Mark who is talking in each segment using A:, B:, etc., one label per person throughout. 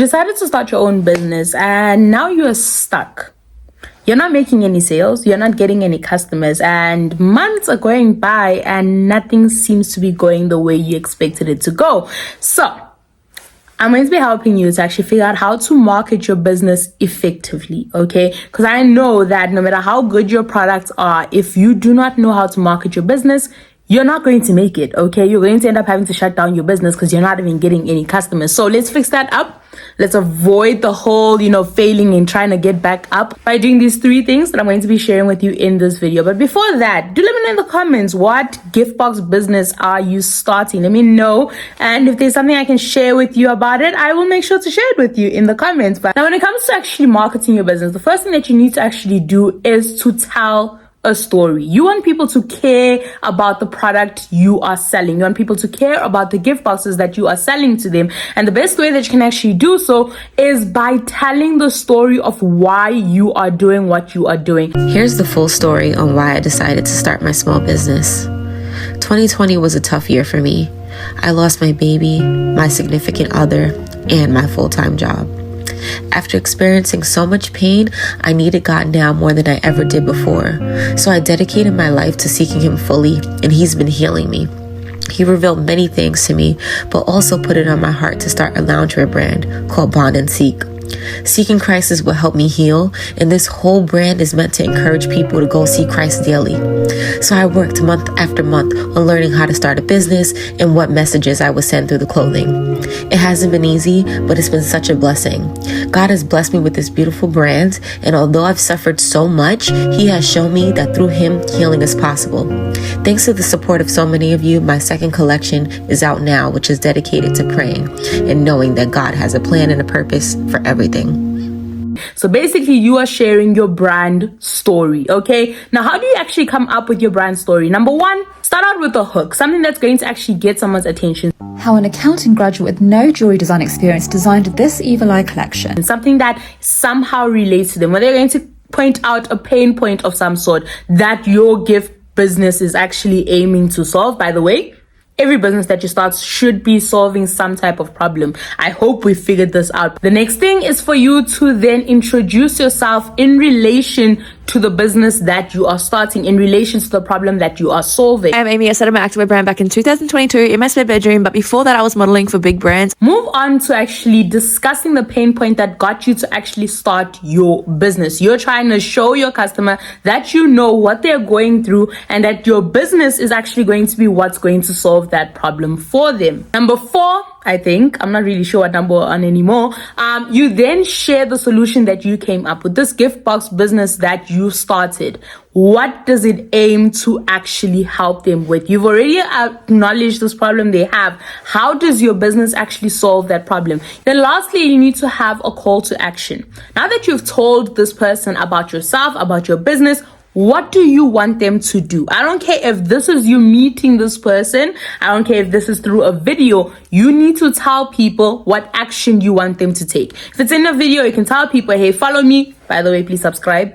A: Decided to start your own business and now you are stuck. You're not making any sales, you're not getting any customers, and months are going by and nothing seems to be going the way you expected it to go. So I'm going to be helping you to actually figure out how to market your business effectively, okay? Because I know that no matter how good your products are, if you do not know how to market your business, you're not going to make it, okay? You're going to end up having to shut down your business because you're not even getting any customers. So let's fix that up. Let's avoid the whole, failing and trying to get back up by doing these 3 things that I'm going to be sharing with you in this video. But before that, do let me know in the comments, what gift box business are you starting? Let me know. And if there's something I can share with you about it, I will make sure to share it with you in the comments. But now when it comes to actually marketing your business, the first thing that you need to actually do is to tell a story. You want people to care about the product you are selling. You want people to care about the gift boxes that you are selling to them. And the best way that you can actually do so is by telling the story of why you are doing what you are doing.
B: Here's the full story on why I decided to start my small business. 2020 was a tough year for me. I lost my baby, my significant other, and my full-time job. After experiencing so much pain, I needed God now more than I ever did before. So I dedicated my life to seeking Him fully, and He's been healing me. He revealed many things to me, but also put it on my heart to start a loungewear brand called Bond and Seek. Seeking Christ is what helped me heal, and this whole brand is meant to encourage people to go see Christ daily. So I worked month after month on learning how to start a business and what messages I would send through the clothing. It hasn't been easy, but it's been such a blessing. God has blessed me with this beautiful brand, and although I've suffered so much, He has shown me that through Him, healing is possible. Thanks to the support of so many of you, my second collection is out now, which is dedicated to praying and knowing that God has a plan and a purpose for everything.
A: So basically you are sharing your brand story, okay? Now, how do you actually come up with your brand story? Number 1, start out with a hook, something that's going to actually get someone's attention.
C: How an accounting graduate with no jewelry design experience designed this Evil Eye collection.
A: Something that somehow relates to them, where they're going to point out a pain point of some sort that your gift business is actually aiming to solve. By the way, every business that you start should be solving some type of problem. I hope we figured this out. The next thing is for you to then introduce yourself in relation to the business that you are starting, in relation to the problem that you are solving.
D: I'm Amy. I started my activewear brand back in 2022 in my spare bedroom, but before that I was modeling for big brands.
A: Move on to actually discussing the pain point that got you to actually start your business. You're trying to show your customer that you know what they're going through and that your business is actually going to be what's going to solve that problem for them. Number 4, I think, I'm not really sure what number we're on anymore. You then share the solution that you came up with, this gift box business that you started. What does it aim to actually help them with? You've already acknowledged this problem they have. How does your business actually solve that problem? Then lastly, you need to have a call to action. Now that you've told this person about yourself, about your business, what do you want them to do? I don't care if this is you meeting this person. I don't care if this is through a video. You need to tell people what action you want them to take. If it's in a video, you can tell people, hey, follow me. By the way, please subscribe.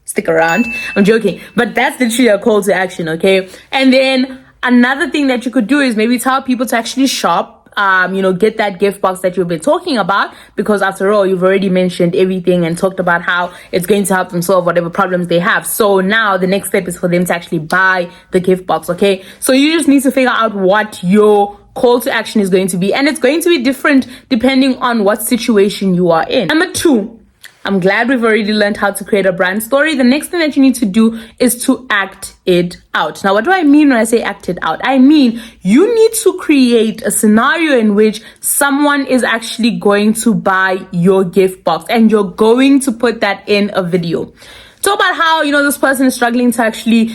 A: Stick around. I'm joking. But that's literally a call to action, okay? And then another thing that you could do is maybe tell people to actually shop. Get that gift box that you've been talking about, because after all, you've already mentioned everything and talked about how it's going to help them solve whatever problems they have. So now the next step is for them to actually buy the gift box, okay? So you just need to figure out what your call to action is going to be, and it's going to be different depending on what situation you are in. Number 2, I'm glad we've already learned how to create a brand story. The next thing that you need to do is to act it out. Now, what do I mean when I say act it out? I mean, you need to create a scenario in which someone is actually going to buy your gift box and you're going to put that in a video. Talk about how, this person is struggling to actually,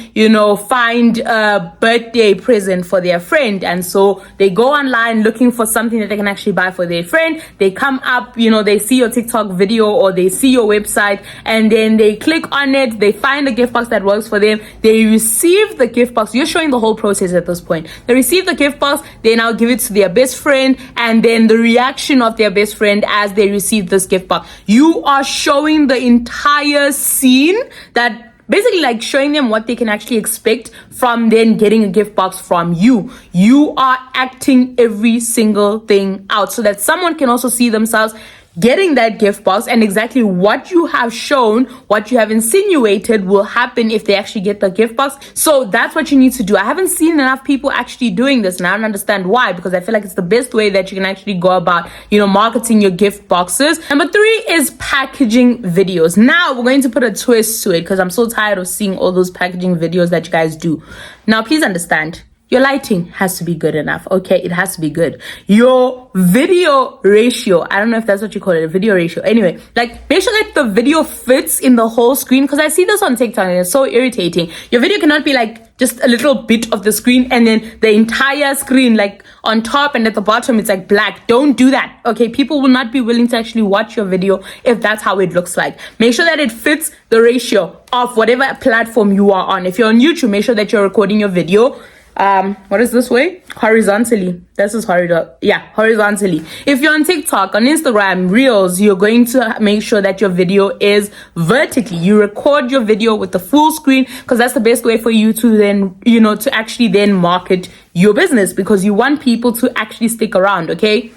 A: find a birthday present for their friend. And so they go online looking for something that they can actually buy for their friend. They come up, they see your TikTok video or they see your website and then they click on it. They find a gift box that works for them. They receive the gift box. You're showing the whole process at this point. They receive the gift box. They now give it to their best friend, and then the reaction of their best friend as they receive this gift box. You are showing the entire scene that basically like showing them what they can actually expect from then getting a gift box from you. You are acting every single thing out so that someone can also see themselves getting that gift box, and exactly what you have shown, what you have insinuated will happen if they actually get the gift box. So that's what you need to do. I haven't seen enough people actually doing this, and I don't understand why, because I feel like it's the best way that you can actually go about, marketing your gift boxes. Number 3 is packaging videos. Now we're going to put a twist to it because I'm so tired of seeing all those packaging videos that you guys do. Now, please understand, your lighting has to be good enough, okay? It has to be good. Your video ratio, I don't know if that's what you call it, a video ratio. Anyway, like, make sure that the video fits in the whole screen, because I see this on TikTok and it's so irritating. Your video cannot be like just a little bit of the screen and then the entire screen, like on top and at the bottom, it's like black. Don't do that, okay? People will not be willing to actually watch your video if that's how it looks like. Make sure that it fits the ratio of whatever platform you are on. If you're on YouTube, make sure that you're recording your video what is this way? Horizontally. This is horizontally. If you're on TikTok, on Instagram, Reels, you're going to make sure that your video is vertically. You record your video with the full screen, because that's the best way for you to then, to actually then market your business, because you want people to actually stick around, okay?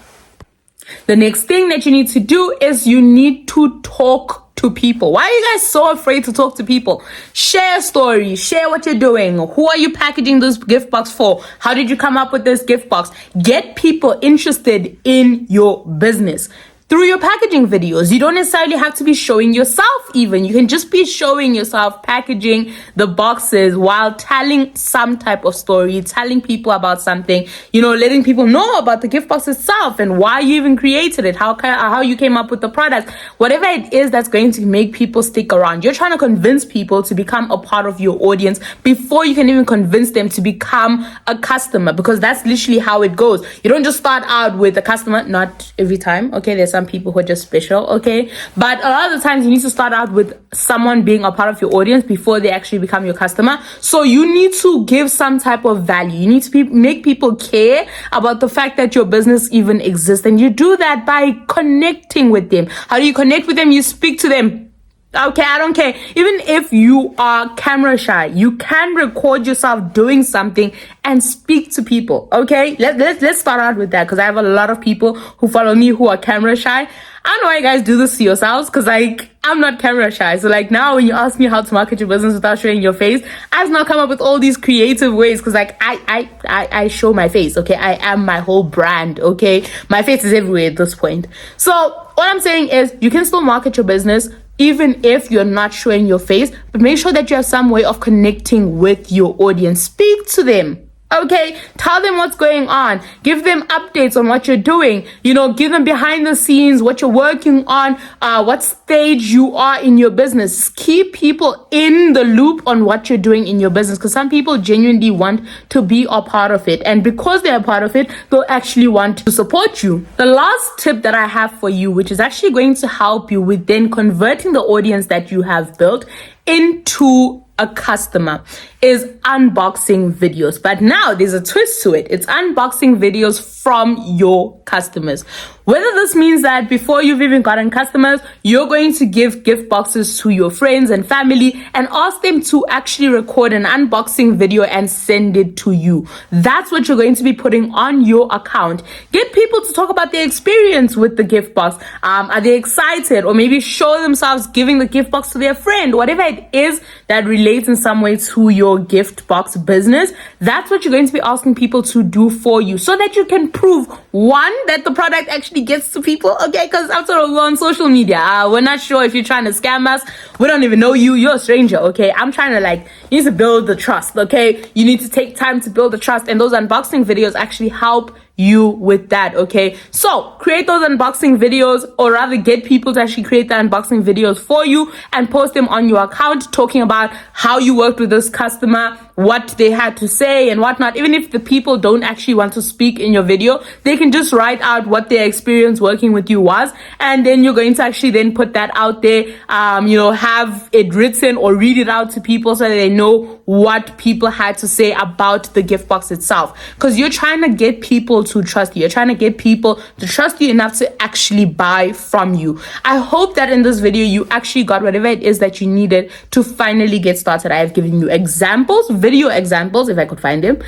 A: The next thing that you need to do is you need to talk to people. Why are you guys so afraid to talk to people? Share stories, share what you're doing. Who are you packaging this gift box for? How did you come up with this gift box? Get people interested in your business through your packaging videos. You don't necessarily have to be showing yourself even. You can just be showing yourself packaging the boxes while telling some type of story, telling people about something, letting people know about the gift box itself and why you even created it, how you came up with the product, whatever it is that's going to make people stick around. You're trying to convince people to become a part of your audience before you can even convince them to become a customer, because that's literally how it goes. You don't just start out with a customer, not every time, okay? There's some people who are just special, okay? But a lot of the times you need to start out with someone being a part of your audience before they actually become your customer. So you need to give some type of value. You need to make people care about the fact that your business even exists. And you do that by connecting with them. How do you connect with them? You speak to them. Okay, I don't care. Even if you are camera shy, you can record yourself doing something and speak to people. Okay, let's start out with that, because I have a lot of people who follow me who are camera shy. I don't know why you guys do this to yourselves, because I'm not camera shy. So now when you ask me how to market your business without showing your face, I've now come up with all these creative ways, because I show my face. Okay, I am my whole brand. Okay, my face is everywhere at this point. So what I'm saying is, you can still market your business even if you're not showing your face, but make sure that you have some way of connecting with your audience. Speak to them. Okay, tell them what's going on. Give them updates on what you're doing. Give them behind the scenes, what you're working on, what stage you are in your business. Keep people in the loop on what you're doing in your business, because some people genuinely want to be a part of it. And because they're a part of it, they'll actually want to support you. The last tip that I have for you, which is actually going to help you with then converting the audience that you have built into a customer, is unboxing videos. But now there's a twist to it. It's unboxing videos from your customers. Whether this means that before you've even gotten customers, you're going to give gift boxes to your friends and family and ask them to actually record an unboxing video and send it to you. That's what you're going to be putting on your account. Get people to talk about their experience with the gift box. Are they excited? Or maybe show themselves giving the gift box to their friend. Whatever it is that relates in some way to your gift box business, that's what you're going to be asking people to do for you, so that you can prove, one, that the product actually gets to people, okay? Because after all, we're on social media. We're not sure if you're trying to scam us. We don't even know you. You're a stranger, okay? I'm trying to you need to build the trust, okay? You need to take time to build the trust, and those unboxing videos actually help you with that, okay? So create those unboxing videos, or rather get people to actually create the unboxing videos for you and post them on your account, talking about how you worked with this customer, what they had to say and whatnot. Even if the people don't actually want to speak in your video, they can just write out what their experience working with you was, and then you're going to actually then put that out there, have it written or read it out to people so that they know what people had to say about the gift box itself, because you're trying to get people to trust you. You're trying to get people to trust you enough to actually buy from you. I hope that in this video, you actually got whatever it is that you needed to finally get started. I have given you examples, video examples, if I could find them,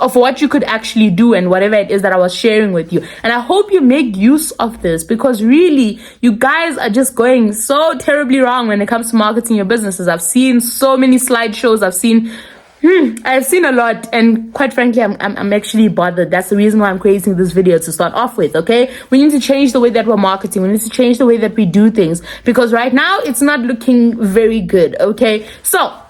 A: of what you could actually do and whatever it is that I was sharing with you. And I hope you make use of this, because really, you guys are just going so terribly wrong when it comes to marketing your businesses. I've seen so many slideshows. I've seen a lot, and quite frankly, I'm actually bothered. That's the reason why I'm creating this video, to start off with. Okay, we need to change the way that we're marketing. We need to change the way that we do things, because right now it's not looking very good. Okay, so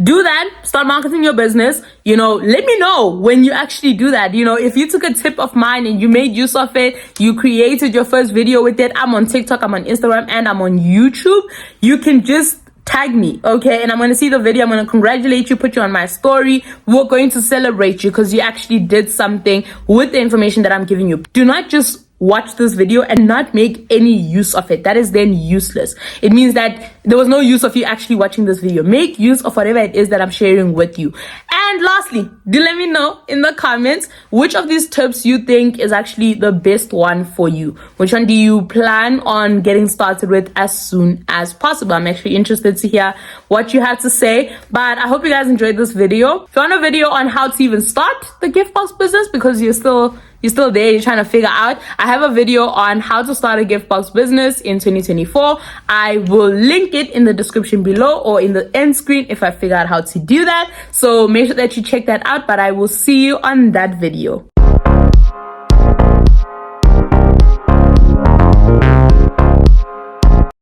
A: do that. Start marketing your business. Let me know when you actually do that. If you took a tip of mine and you made use of it, you created your first video with it. I'm on TikTok, I'm on Instagram, and I'm on YouTube. You can just tag me, okay? And I'm going to see the video. I'm going to congratulate you, put you on my story. We're going to celebrate you because you actually did something with the information that I'm giving you. Do not just watch this video and not make any use of it. That is then useless. It means that there was no use of you actually watching this video. Make use of whatever it is that I'm sharing with you. And lastly, do let me know in the comments which of these tips you think is actually the best one for you. Which one do you plan on getting started with as soon as possible? I'm actually interested to hear what you have to say. But I hope you guys enjoyed this video. If you want a video on how to even start the gift box business, because you're still there, you're trying to figure out, I have a video on how to start a gift box business in 2024. I will link it in the description below or in the end screen if I figure out how to do that. So make sure that you check that out, but I will see you on that video.